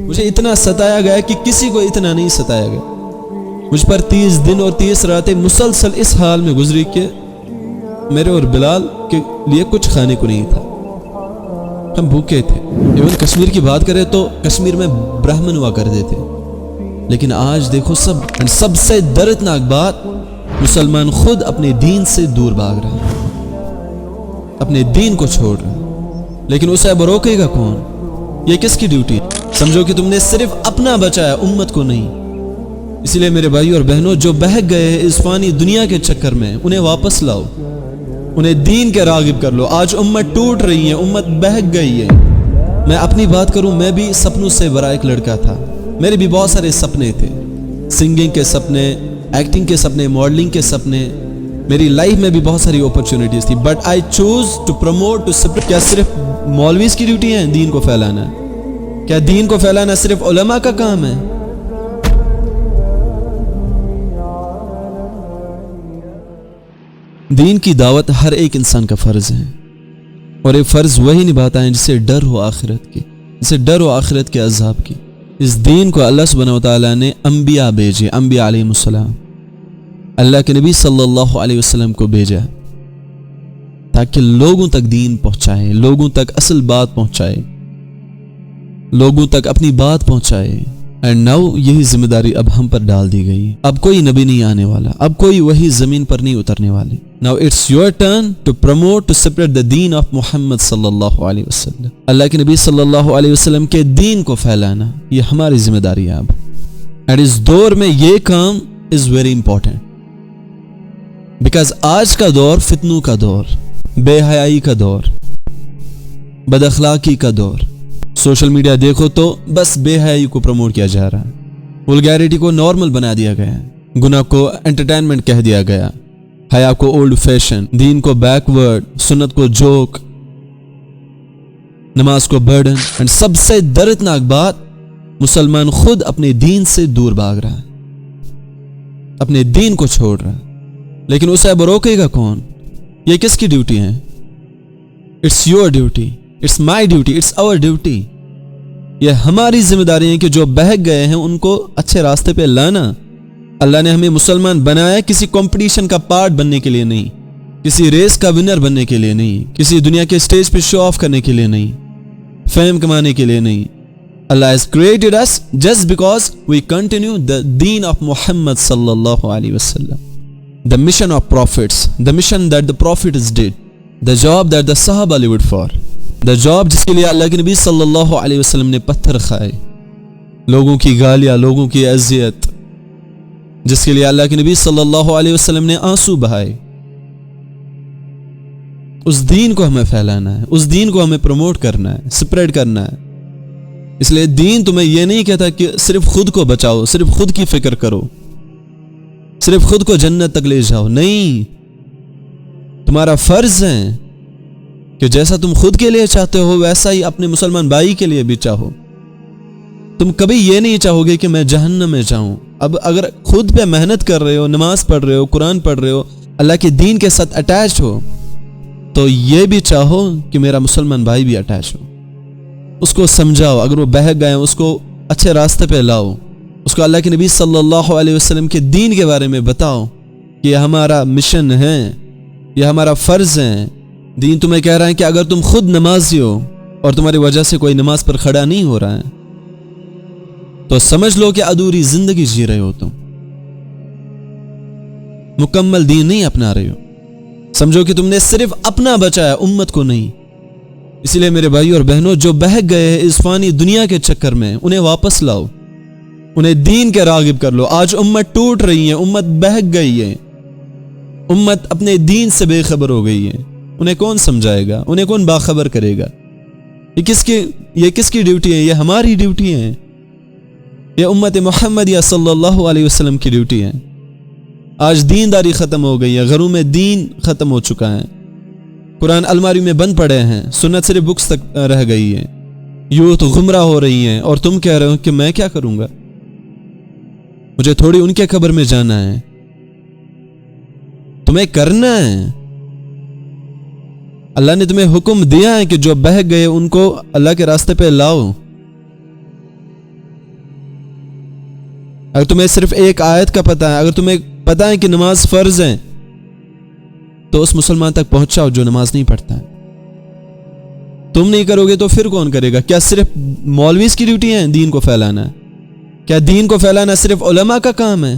مجھے اتنا ستایا گیا کہ کسی کو اتنا نہیں ستایا گیا۔ مجھ پر 30 دن اور 30 راتیں مسلسل اس حال میں گزری کہ میرے اور بلال کے لیے کچھ کھانے کو نہیں تھا، ہم بھوکے تھے۔ ایون کشمیر کی بات کریں تو کشمیر میں برہمن ہوا کرتے تھے، لیکن آج دیکھو سب سے دردناک بات، مسلمان خود اپنے دین سے دور بھاگ رہا ہے، اپنے دین کو چھوڑ رہا ہے، لیکن اسے اب روکے گا کون؟ یہ کس کی ڈیوٹی ہے؟ سمجھو کہ تم نے صرف اپنا بچایا، امت کو نہیں۔ اسی لیے میرے بھائی اور بہنوں، جو بہک گئے ہیں اس فانی دنیا کے چکر میں، انہیں واپس لاؤ، انہیں دین کے راغب کر لو۔ آج امت ٹوٹ رہی ہے، امت بہک گئی ہے۔ میں اپنی بات کروں، میں بھی سپنوں سے بھرا ایک لڑکا تھا، میرے بھی بہت سارے سپنے تھے، سنگنگ کے سپنے، ایکٹنگ کے سپنے، ماڈلنگ کے سپنے، میری لائف میں بھی بہت ساری اپرچونٹیز تھی، but I choose to promote to spirit. کیا صرف مولویز کی ڈیوٹی ہے دین کو پھیلانا؟ کیا دین کو پھیلانا صرف علماء کا کام ہے؟ دین کی دعوت ہر ایک انسان کا فرض ہے، اور یہ فرض وہی نبھاتا ہے جسے ڈر ہو آخرت کی، جسے ڈر ہو آخرت کے عذاب کی۔ اس دین کو اللہ سبحانہ وتعالیٰ نے انبیاء بھیجے، انبیاء علیہ السلام، اللہ کے نبی صلی اللہ علیہ وسلم کو بھیجا تاکہ لوگوں تک دین پہنچائے، لوگوں تک اصل بات پہنچائے، لوگوں تک اپنی بات پہنچائے۔ اینڈ ناؤ یہی ذمہ داری اب ہم پر ڈال دی گئی۔ اب کوئی نبی نہیں آنے والا، اب کوئی وہی زمین پر نہیں اترنے والی۔ Now it's your turn to promote to spread the دین آف محمد صلی اللہ علیہ وسلم۔ اللہ کے نبی صلی اللہ علیہ وسلم کے دین کو پھیلانا یہ ہماری ذمہ داری ہے اب۔ اینڈ اس دور میں یہ کام از ویری امپورٹنٹ، بیکاز آج کا دور فتنوں کا دور، بے حیائی کا دور، بد اخلاقی کا دور۔ سوشل میڈیا دیکھو تو بس بے حیائی کو پروموٹ کیا جا رہا ہے، ولگیرٹی کو نارمل بنا دیا گیا ہے، گناہ کو انٹرٹینمنٹ کہہ دیا گیا، حیا کو اولڈ فیشن، دین کو بیک ورڈ، سنت کو جوک، نماز کو برڈن۔ اینڈ سب سے دردناک بات، مسلمان خود اپنے دین سے دور بھاگ رہا ہے، اپنے دین کو چھوڑ رہا ہے، لیکن اسے اب روکے گا کون؟ یہ کس کی ڈیوٹی ہے؟ It's your duty, it's my duty, it's our duty. یہ ہماری ذمہ داری ہے کہ جو بہک گئے ہیں ان کو اچھے راستے پہ لانا۔ اللہ نے ہمیں مسلمان بنایا کسی کمپٹیشن کا پارٹ بننے کے لیے نہیں، کسی ریس کا ونر بننے کے لیے نہیں، کسی دنیا کے اسٹیج پہ شو آف کرنے کے لیے نہیں، فیم کمانے کے لیے نہیں۔ Allah has created us just because we continue the deen of Muhammad sallallahu alaihi wasallam, the mission of prophets, the mission that the prophets did, the job that the Sahaba lived for, the job جس کے لیے اللہ کے نبی صلی اللہ علیہ وسلم نے پتھر کھائے، لوگوں کی گالیاں، لوگوں کی اذیت، جس کے لیے اللہ کے نبی صلی اللہ علیہ وسلم نے آنسو بہائے۔ اس دین کو ہمیں پھیلانا ہے، اس دین کو ہمیں پروموٹ کرنا ہے، سپریڈ کرنا ہے۔ اس لیے دین تمہیں یہ نہیں کہتا کہ صرف خود کو بچاؤ، صرف خود کی فکر کرو، صرف خود کو جنت تک لے جاؤ۔ نہیں، تمہارا فرض ہے کہ جیسا تم خود کے لیے چاہتے ہو ویسا ہی اپنے مسلمان بھائی کے لیے بھی چاہو۔ تم کبھی یہ نہیں چاہو گے کہ میں جہنم میں جاؤں۔ اب اگر خود پہ محنت کر رہے ہو، نماز پڑھ رہے ہو، قرآن پڑھ رہے ہو، اللہ کے دین کے ساتھ اٹیچ ہو، تو یہ بھی چاہو کہ میرا مسلمان بھائی بھی اٹیچ ہو، اس کو سمجھاؤ، اگر وہ بہک گئے اس کو اچھے راستے پہ لاؤ، اس کو اللہ کے نبی صلی اللہ علیہ وسلم کے دین کے بارے میں بتاؤ کہ یہ ہمارا مشن ہے، یہ ہمارا فرض ہے۔ دین تمہیں کہہ رہا ہے کہ اگر تم خود نمازی ہو اور تمہاری وجہ سے کوئی نماز پر کھڑا نہیں ہو رہا ہے تو سمجھ لو کہ ادھوری زندگی جی رہے ہو، تم مکمل دین نہیں اپنا رہے ہو۔ سمجھو کہ تم نے صرف اپنا بچایا، امت کو نہیں۔ اسی لیے میرے بھائی اور بہنوں، جو بہک گئے ہیں اس فانی دنیا کے چکر میں، انہیں واپس لاؤ، انہیں دین کے راغب کر لو۔ آج امت ٹوٹ رہی ہے، امت بہک گئی ہے، امت اپنے دین سے بے خبر ہو گئی ہے۔ انہیں کون سمجھائے گا؟ انہیں کون باخبر کرے گا؟ یہ کس کی ڈیوٹی ہے؟ یہ ہماری ڈیوٹی ہے، یہ امت محمدیہ صلی اللہ علیہ وسلم کی ڈیوٹی ہے۔ آج دینداری ختم ہو گئی ہے، گھروں میں دین ختم ہو چکا ہے، قرآن الماری میں بند پڑے ہیں، سنت صرف بکس تک رہ گئی ہے، یوتھ گمراہ ہو رہی ہیں، اور تم کہہ رہے ہو کہ میں کیا کروں گا، مجھے تھوڑی ان کے قبر میں جانا ہے۔ تمہیں کرنا ہے، اللہ نے تمہیں حکم دیا ہے کہ جو بہک گئے ان کو اللہ کے راستے پہ لاؤ۔ اگر تمہیں صرف ایک آیت کا پتہ ہے، اگر تمہیں پتہ ہے کہ نماز فرض ہے، تو اس مسلمان تک پہنچاؤ جو نماز نہیں پڑھتا ہے۔ تم نہیں کرو گے تو پھر کون کرے گا؟ کیا صرف مولویز کی ڈیوٹی ہے دین کو پھیلانا ہے؟ کیا دین کو پھیلانا صرف علماء کا کام ہے؟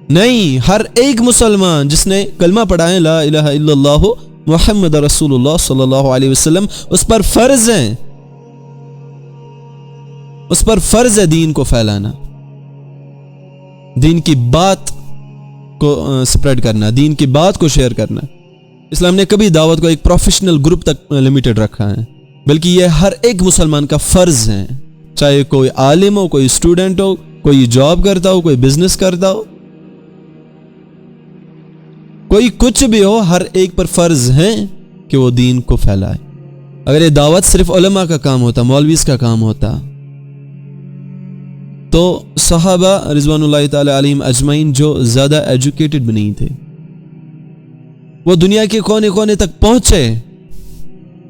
نہیں، ہر ایک مسلمان جس نے کلمہ پڑھا ہے لا الہ الا اللہ محمد رسول اللہ صلی اللہ علیہ وسلم، اس پر فرض ہے، اس پر فرض ہے دین کو پھیلانا، دین کی بات کو سپریڈ کرنا، دین کی بات کو شیئر کرنا۔ اسلام نے کبھی دعوت کو ایک پروفیشنل گروپ تک لمیٹڈ رکھا ہے، بلکہ یہ ہر ایک مسلمان کا فرض ہے، چاہے کوئی عالم ہو، کوئی اسٹوڈنٹ ہو، کوئی جاب کرتا ہو، کوئی بزنس کرتا ہو، کوئی کچھ بھی ہو، ہر ایک پر فرض ہے کہ وہ دین کو پھیلائے۔ اگر یہ دعوت صرف علماء کا کام ہوتا، مولویز کا کام ہوتا، تو صحابہ رضوان اللہ تعالی علیہم اجمعین جو زیادہ ایجوکیٹڈ بھی نہیں تھے، وہ دنیا کے کونے کونے تک پہنچے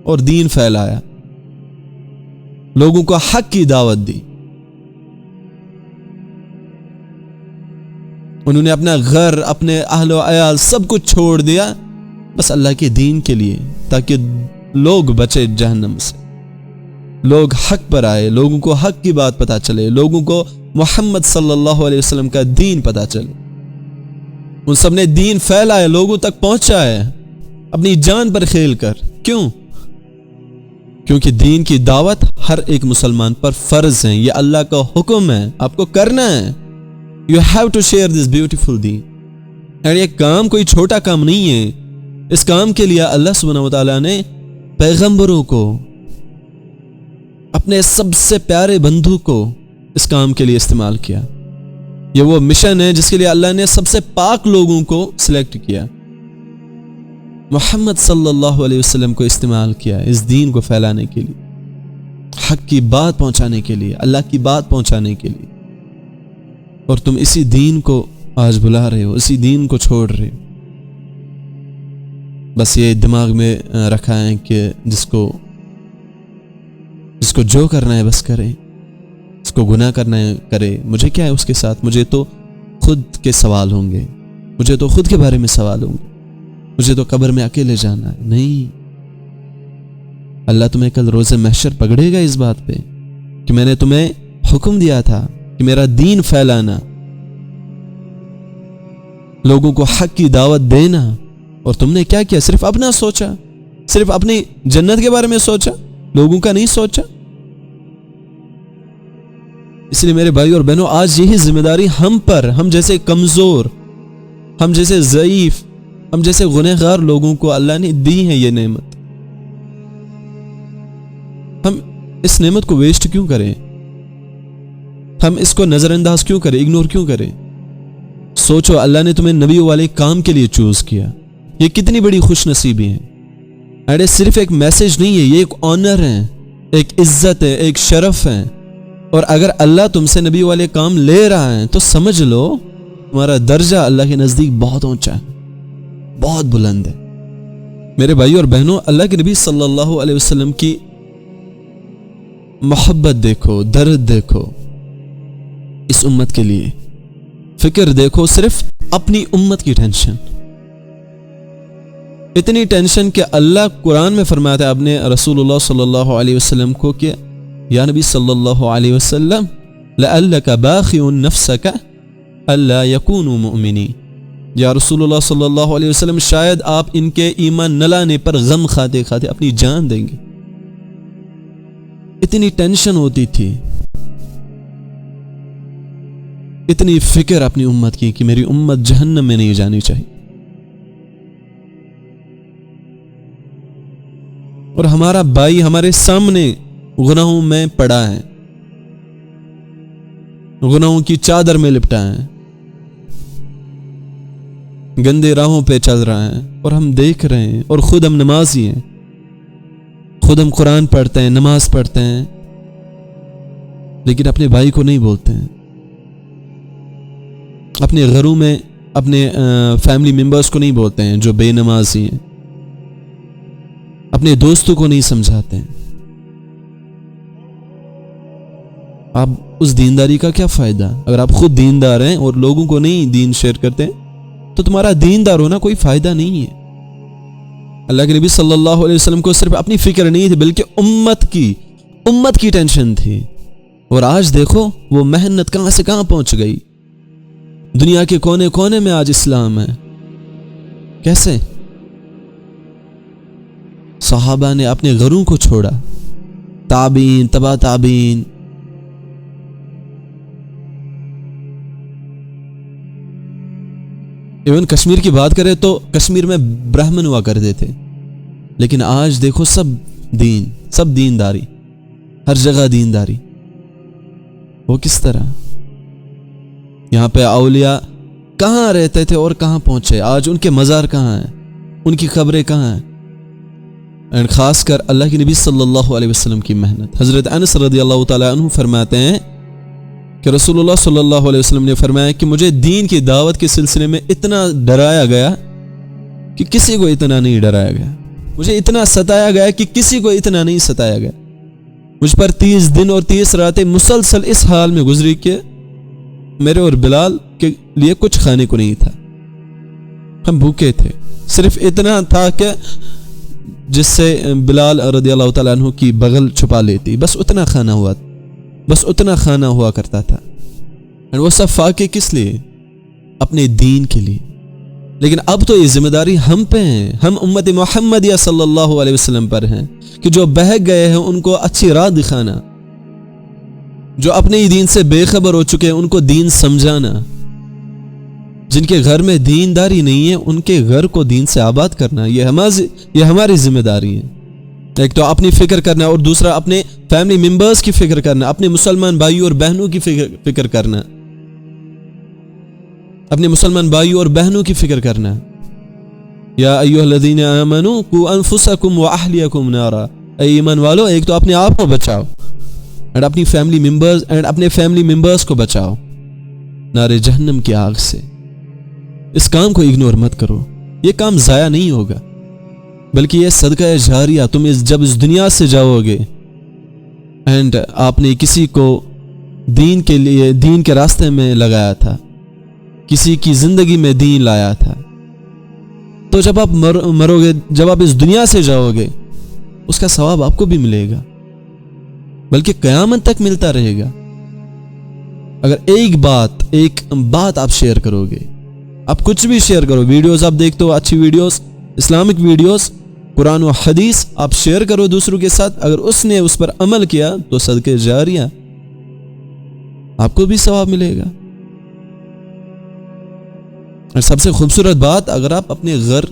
اور دین پھیلایا، لوگوں کو حق کی دعوت دی۔ انہوں نے اپنا گھر، اپنے اہل و عیال سب کچھ چھوڑ دیا بس اللہ کے دین کے لیے، تاکہ لوگ بچے جہنم سے، لوگ حق پر آئے، لوگوں کو حق کی بات پتہ چلے، لوگوں کو محمد صلی اللہ علیہ وسلم کا دین پتہ چلے۔ ان سب نے دین پھیلایا، لوگوں تک پہنچایا اپنی جان پر کھیل کر۔ کیوں؟ کیونکہ دین کی دعوت ہر ایک مسلمان پر فرض ہے، یہ اللہ کا حکم ہے، آپ کو کرنا ہے۔ You have to share this beautiful deen۔ اور یہ کام کوئی چھوٹا کام نہیں ہے، اس کام کے لیے اللہ سبحانہ وتعالیٰ نے پیغمبروں کو، اپنے سب سے پیارے بندو کو اس کام کے لیے استعمال کیا۔ یہ وہ مشن ہے جس کے لیے اللہ نے سب سے پاک لوگوں کو سلیکٹ کیا، محمد صلی اللہ علیہ وسلم کو استعمال کیا اس دین کو پھیلانے کے لیے، حق کی بات پہنچانے کے لیے، اللہ کی بات پہنچانے کے لیے۔ اور تم اسی دین کو آج بلا رہے ہو، اسی دین کو چھوڑ رہے ہو۔ بس یہ دماغ میں رکھا ہے کہ جس کو جو کرنا ہے بس کرے، اس کو گناہ کرنا ہے کرے، مجھے کیا ہے اس کے ساتھ، مجھے تو خود کے سوال ہوں گے، مجھے تو خود کے بارے میں سوال ہوں گے، مجھے تو قبر میں اکیلے جانا ہے۔ نہیں، اللہ تمہیں کل روز محشر پکڑے گا اس بات پہ کہ میں نے تمہیں حکم دیا تھا کہ میرا دین پھیلانا، لوگوں کو حق کی دعوت دینا، اور تم نے کیا کیا؟ صرف اپنا سوچا، صرف اپنی جنت کے بارے میں سوچا، لوگوں کا نہیں سوچا۔ اس لیے میرے بھائی اور بہنوں، آج یہی ذمہ داری ہم پر، ہم جیسے کمزور، ہم جیسے ضعیف، ہم جیسے گنہگار لوگوں کو اللہ نے دی ہے یہ نعمت۔ ہم اس نعمت کو ویسٹ کیوں کریں؟ ہم اس کو نظر انداز کیوں کریں، اگنور کیوں کریں؟ سوچو، اللہ نے تمہیں نبی والے کام کے لیے چوز کیا، یہ کتنی بڑی خوش نصیبی ہے۔ ارے صرف ایک میسج نہیں ہے، یہ ایک آنر ہے، ایک عزت ہے، ایک شرف ہے۔ اور اگر اللہ تم سے نبی والے کام لے رہا ہے تو سمجھ لو تمہارا درجہ اللہ کے نزدیک بہت اونچا ہے، بہت بلند ہے۔ میرے بھائی اور بہنوں، اللہ کے نبی صلی اللہ علیہ وسلم کی محبت دیکھو، درد دیکھو اس امت کے لیے، فکر دیکھو، صرف اپنی امت کی ٹینشن، اتنی ٹینشن کہ اللہ قرآن میں فرماتا ہے اپنے رسول اللہ صلی اللہ علیہ وسلم کو کہ یا نبی صلی اللہ علیہ وسلم لَعَلَّكَ بَاخِعٌ نَفْسَكَ أَلَّا يَكُونُوا مُؤْمِنِينَ، یا رسول اللہ صلی اللہ علیہ وسلم شاید آپ ان کے ایمان نہ لانے پر غم کھاتے کھاتے اپنی جان دیں گے۔ اتنی ٹینشن ہوتی تھی، اتنی فکر اپنی امت کی کہ میری امت جہنم میں نہیں جانی چاہیے۔ اور ہمارا بھائی ہمارے سامنے گناہوں میں پڑا ہے، گناہوں کی چادر میں لپٹا ہے، گندے راہوں پہ چل رہا ہے، اور ہم دیکھ رہے ہیں، اور خود ہم نمازی ہیں، خود ہم قرآن پڑھتے ہیں، نماز پڑھتے ہیں، لیکن اپنے بھائی کو نہیں بولتے ہیں، اپنے گھروں میں اپنے فیملی ممبرز کو نہیں بولتے ہیں جو بے نمازی ہیں، اپنے دوستوں کو نہیں سمجھاتے ہیں۔ آپ اس دینداری کا کیا فائدہ؟ اگر آپ خود دیندار ہیں اور لوگوں کو نہیں دین شیئر کرتے تو تمہارا دیندار ہونا کوئی فائدہ نہیں ہے۔ اللہ کے نبی صلی اللہ علیہ وسلم کو صرف اپنی فکر نہیں تھی بلکہ امت کی ٹینشن تھی، اور آج دیکھو وہ محنت کہاں سے کہاں پہنچ گئی۔ دنیا کے کونے کونے میں آج اسلام ہے۔ کیسے؟ صحابہ نے اپنے گھروں کو چھوڑا، تابعین، تبع تابعین، ایون کشمیر کی بات کریں تو کشمیر میں برہمن ہوا کرتے تھے، لیکن آج دیکھو سب دینداری، ہر جگہ دینداری۔ وہ کس طرح؟ یہاں پہ اولیاء کہاں رہتے تھے اور کہاں پہنچے؟ آج ان کے مزار کہاں ہیں؟ ان کی قبریں کہاں ہیں؟ اور خاص کر اللہ کے نبی صلی اللہ علیہ وسلم کی محنت۔ حضرت انس رضی اللہ تعالیٰ عنہ فرماتے ہیں کہ رسول اللہ صلی اللہ علیہ وسلم نے فرمایا کہ مجھے دین کی دعوت کے سلسلے میں اتنا ڈرایا گیا کہ کسی کو اتنا نہیں ڈرایا گیا، مجھے اتنا ستایا گیا کہ کسی کو اتنا نہیں ستایا گیا۔ مجھ پر 30 دن اور 30 راتیں مسلسل اس حال میں گزری کہ میرے اور بلال کے لیے کچھ کھانے کو نہیں تھا، ہم بھوکے تھے۔ صرف اتنا تھا کہ جس سے بلال رضی اللہ تعالیٰ عنہ کی بغل چھپا لیتی، بس اتنا کھانا ہوا کرتا تھا۔ اور وہ سب فاقے کس لیے؟ اپنے دین کے لیے۔ لیکن اب تو یہ ذمہ داری ہم پہ ہیں، ہم امت محمدیہ صلی اللہ علیہ وسلم پر ہیں کہ جو بہک گئے ہیں ان کو اچھی راہ دکھانا، جو اپنے ہی دین سے بے خبر ہو چکے ہیں ان کو دین سمجھانا، جن کے گھر میں دینداری نہیں ہے ان کے گھر کو دین سے آباد کرنا۔ یہ ہماری ذمہ داری ہے۔ ایک تو اپنی فکر کرنا اور دوسرا اپنے فیملی ممبرز کی فکر کرنا، اپنے مسلمان بھائیوں اور بہنوں کی فکر کرنا، اپنے مسلمان بھائیوں اور بہنوں کی فکر کرنا۔ یا ایھا الذین آمنوا قوا انفسکم واہلیکم نارا، اے ایمان والو ایک تو اپنے آپ کو بچاؤ اور اپنی فیملی ممبرز کو بچاؤ نار جہنم کی آگ سے۔ اس کام کو اگنور مت کرو، یہ کام ضائع نہیں ہوگا بلکہ یہ صدقہ جاریہ۔ تم جب اس دنیا سے جاؤ گے اینڈ آپ نے کسی کو دین کے لیے دین کے راستے میں لگایا تھا، کسی کی زندگی میں دین لایا تھا، تو جب آپ مرو گے، جب آپ اس دنیا سے جاؤ گے اس کا ثواب آپ کو بھی ملے گا بلکہ قیامت تک ملتا رہے گا۔ اگر ایک بات آپ شیئر کرو گے، آپ کچھ بھی شیئر کرو، ویڈیوز آپ دیکھتے ہو، اچھی ویڈیوز، اسلامک ویڈیوز، قرآن و حدیث آپ شیئر کرو دوسروں کے ساتھ، اگر اس نے اس پر عمل کیا تو صدقہ جاریہ آپ کو بھی ثواب ملے گا۔ اور سب سے خوبصورت بات اگر آپ اپنے گھر،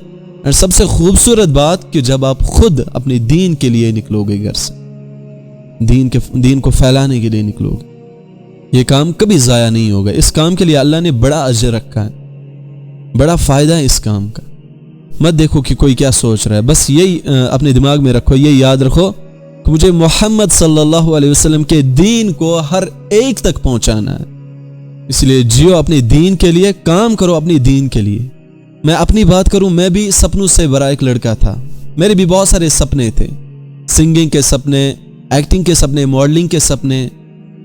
اور سب سے خوبصورت بات کہ جب آپ خود اپنے دین کے لیے نکلو گے، گھر سے دین کو پھیلانے کے لیے نکلو گے، یہ کام کبھی ضائع نہیں ہوگا۔ اس کام کے لیے اللہ نے بڑا اجر رکھا ہے، بڑا فائدہ ہے اس کام کا۔ مت دیکھو کہ کوئی کیا سوچ رہا ہے، بس یہی اپنے دماغ میں رکھو، یہ یاد رکھو کہ مجھے محمد صلی اللہ علیہ وسلم کے دین کو ہر ایک تک پہنچانا ہے۔ اس لیے جیو اپنے دین کے لیے، کام کرو اپنے دین کے لیے۔ میں اپنی بات کروں، میں بھی سپنوں سے بھرا ایک لڑکا تھا، میرے بھی بہت سارے سپنے تھے، سنگنگ کے سپنے، ایکٹنگ کے سپنے، ماڈلنگ کے سپنے،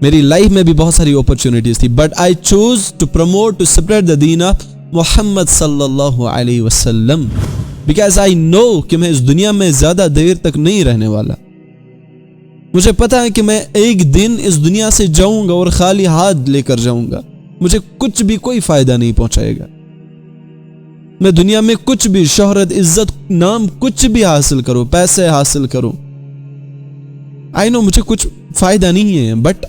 میری لائف میں بھی بہت ساری اپرچونٹیز تھی، but I choose to promote to spread the دین آف محمد صلی اللہ علیہ وسلم، بیکاز آئی نو کہ میں اس دنیا میں زیادہ دیر تک نہیں رہنے والا۔ مجھے پتا ہے کہ میں ایک دن اس دنیا سے جاؤں گا اور خالی ہاتھ لے کر جاؤں گا، مجھے کچھ بھی کوئی فائدہ نہیں پہنچائے گا۔ میں دنیا میں کچھ بھی شہرت، عزت، نام کچھ بھی حاصل کروں، پیسے حاصل کروں، آئی نو مجھے کچھ فائدہ نہیں ہے، بٹ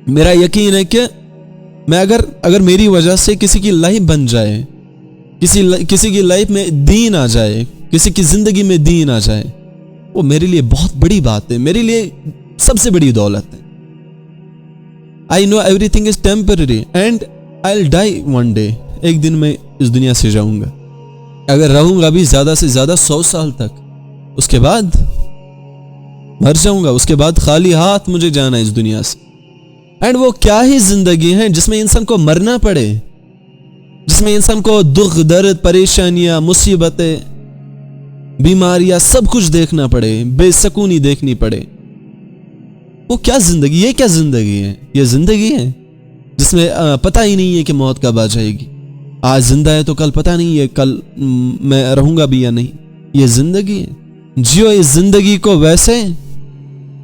میرا یقین ہے کہ میں اگر میری وجہ سے کسی کی لائف بن جائے، کسی کی لائف میں دین آ جائے، کسی کی زندگی میں دین آ جائے، وہ میرے لیے بہت بڑی بات ہے، میرے لیے سب سے بڑی دولت ہے۔ I know everything is temporary and I'll die one day، ایک دن میں اس دنیا سے جاؤں گا، اگر رہوں گا بھی زیادہ سے زیادہ 100 سال تک، اس کے بعد مر جاؤں گا، اس کے بعد خالی ہاتھ مجھے جانا ہے اس دنیا سے۔ اینڈ وہ کیا ہی زندگی ہے جس میں انسان کو مرنا پڑے، جس میں انسان کو دکھ، درد، پریشانیاں، مصیبتیں، بیماریاں، سب کچھ دیکھنا پڑے، بے سکونی دیکھنی پڑے۔ وہ کیا زندگی، یہ کیا زندگی ہے؟ یہ زندگی ہے جس میں پتہ ہی نہیں ہے کہ موت کب آ جائے گی. آج زندہ ہے تو کل پتہ نہیں ہے کل میں رہوں گا بھی یا نہیں. یہ زندگی ہے. جیو اس زندگی کو ویسے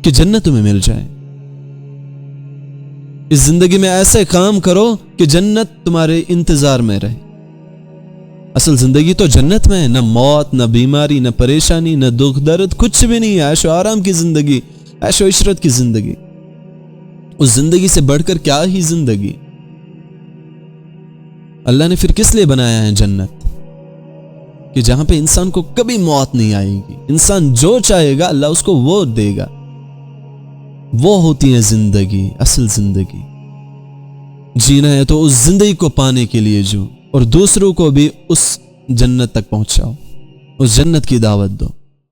کہ جنت تمہیں مل جائے. اس زندگی میں ایسے کام کرو کہ جنت تمہارے انتظار میں رہے. اصل زندگی تو جنت میں ہے، نہ موت، نہ بیماری، نہ پریشانی، نہ دکھ درد، کچھ بھی نہیں ہے. عیش و آرام کی زندگی، عیش و عشرت کی زندگی. اس زندگی سے بڑھ کر کیا ہی زندگی. اللہ نے پھر کس لیے بنایا ہے جنت؟ کہ جہاں پہ انسان کو کبھی موت نہیں آئے گی. انسان جو چاہے گا اللہ اس کو وہ دے گا. وہ ہوتی ہے زندگی، اصل زندگی. جینا ہے تو اس زندگی کو پانے کے لیے جو، اور دوسروں کو بھی اس جنت تک پہنچاؤ، اس جنت کی دعوت دو.